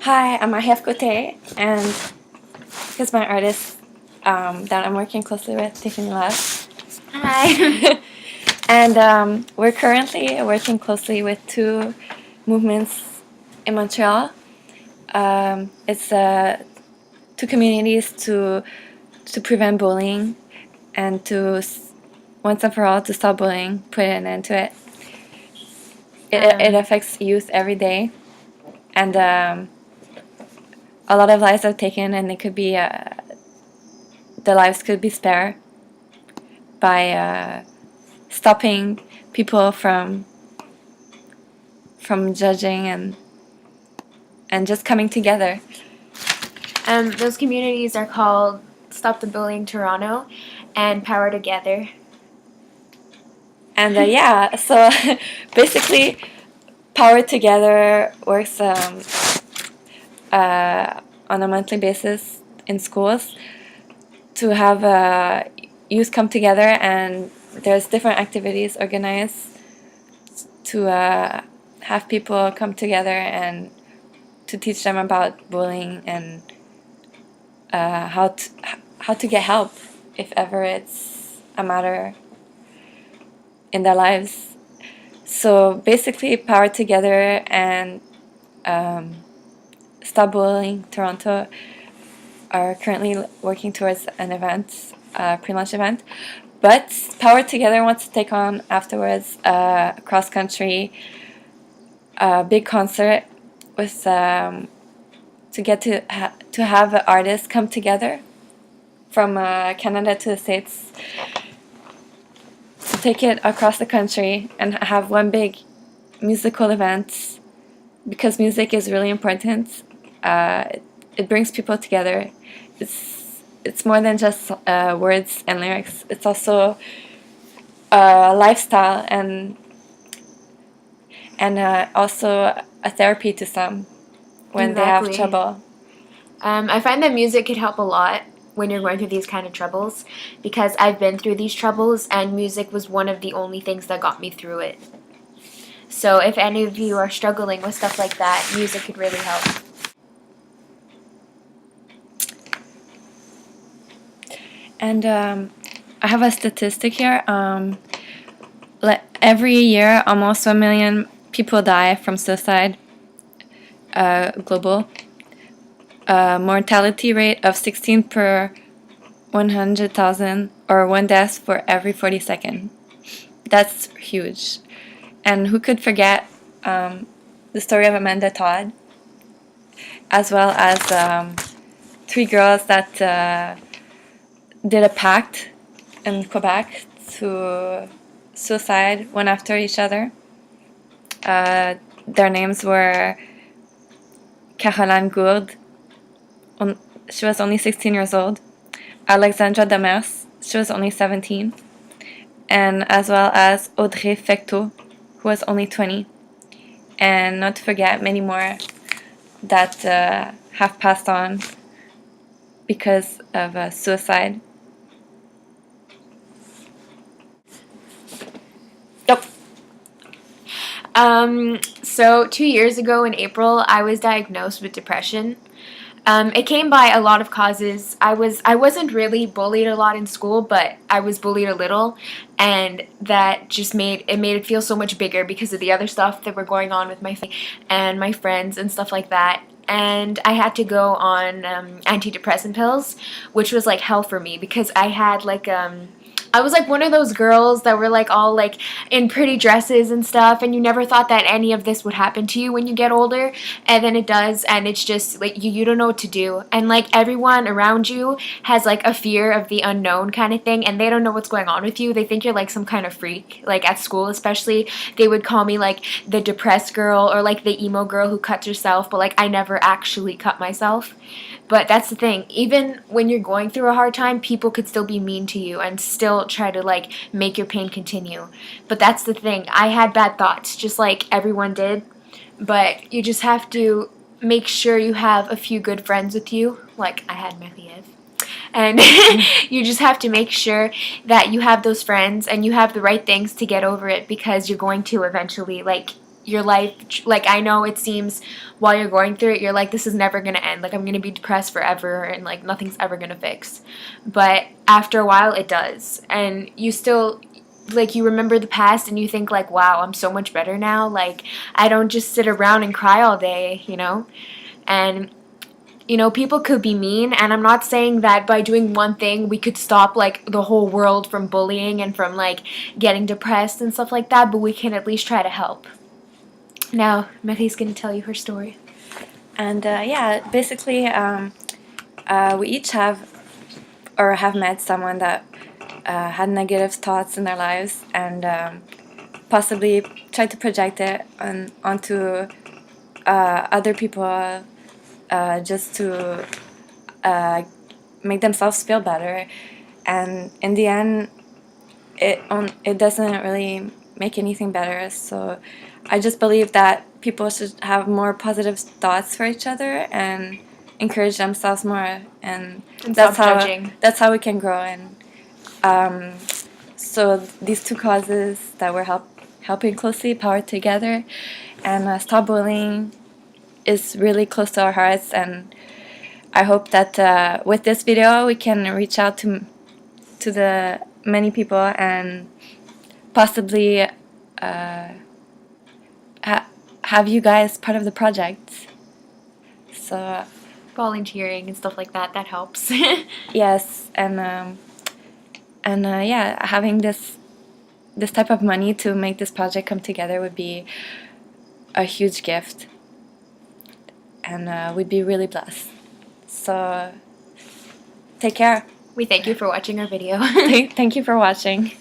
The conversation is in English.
Hi, I'm Marie-ÈveAccess Côté, and here's my artist that I'm working closely with, Tiffany Luvv. Hi. And we're currently working closely with two movements in Montreal. It's two communities to prevent bullying and to once and for all to stop bullying, put an end to it. It affects youth every day, and a lot of lives are taken, and it could be the lives could be spared by stopping people from judging and just coming together. Those communities are called Stop the Bullying Toronto and Power2Gether. And yeah, so basically, Power2Gether works on a monthly basis in schools to have youth come together, and there's different activities organized to have people come together and to teach them about bullying and how to get help if ever it's a matter in their lives. So basically, Power2Gether and Stop Bullying Toronto are currently working towards an event, a pre-launch event. But Power2Gether wants to take on afterwards a cross-country big concert with to get to have artists come together from Canada to the States, to take it across the country and have one big musical event, because music is really important. It brings people together. It's more than just words and lyrics. It's also a lifestyle and also a therapy to some when they have trouble. I find that music could help a lot when you're going through these kind of troubles, because I've been through these troubles and music was one of the only things that got me through it. So if any of you are struggling with stuff like that, music could really help. And I have a statistic here. Every year, almost 1 million people die from suicide, global. Mortality rate of 16 per 100,000, or one death for every 40 seconds. That's huge. And who could forget the story of Amanda Todd, as well as 3 girls that did a pact in Quebec to suicide one after each other. Their names were Caroline Gourde, she was only 16 years old, Alexandra Demers, she was only 17, and as well as Audrey Fecteau, who was only 20, and not to forget many more that have passed on because of suicide. Yep. So 2 years ago in April, I was diagnosed with depression. It came by a lot of causes. I wasn't really bullied a lot in school, but I was bullied a little, and that just made it feel so much bigger because of the other stuff that were going on with my family and my friends and stuff like that. And I had to go on antidepressant pills, which was like hell for me, because I was like one of those girls that were like all like in pretty dresses and stuff, and you never thought that any of this would happen to you when you get older, and then it does, and it's just like you don't know what to do, and like everyone around you has like a fear of the unknown kind of thing, and they don't know what's going on with you. They think you're like some kind of freak. Like at school especially, they would call me like the depressed girl or like the emo girl who cuts herself, but like I never actually cut myself. But that's the thing, even when you're going through a hard time, people could still be mean to you and still try to like make your pain continue. But that's the thing, I had bad thoughts just like everyone did, but you just have to make sure you have a few good friends with you, like I had Marie-ève. And you just have to make sure that you have those friends and you have the right things to get over it, because you're going to eventually like your life, like, I know it seems while you're going through it, you're like, this is never going to end. Like, I'm going to be depressed forever and, like, nothing's ever going to fix. But after a while, it does. And you still, like, you remember the past and you think, like, wow, I'm so much better now. Like, I don't just sit around and cry all day, you know? And people could be mean, and I'm not saying that by doing one thing we could stop, like, the whole world from bullying and from, like, getting depressed and stuff like that, but we can at least try to help. Now, Marie's going to tell you her story. And yeah, basically, we each have met someone that had negative thoughts in their lives, and possibly tried to project it onto other people, just to make themselves feel better. And in the end, it doesn't really make anything better. So I just believe that people should have more positive thoughts for each other and encourage themselves more, and stop judging. That's how we can grow. And so these two causes that we're helping closely, Power2Gether and Stop Bullying, is really close to our hearts. And I hope that with this video we can reach out to the many people and possibly have you guys part of the project. So volunteering and stuff like that helps. yes, and yeah, having this type of money to make this project come together would be a huge gift, and we'd be really blessed. So take care. We thank you for watching our video. Thank you for watching.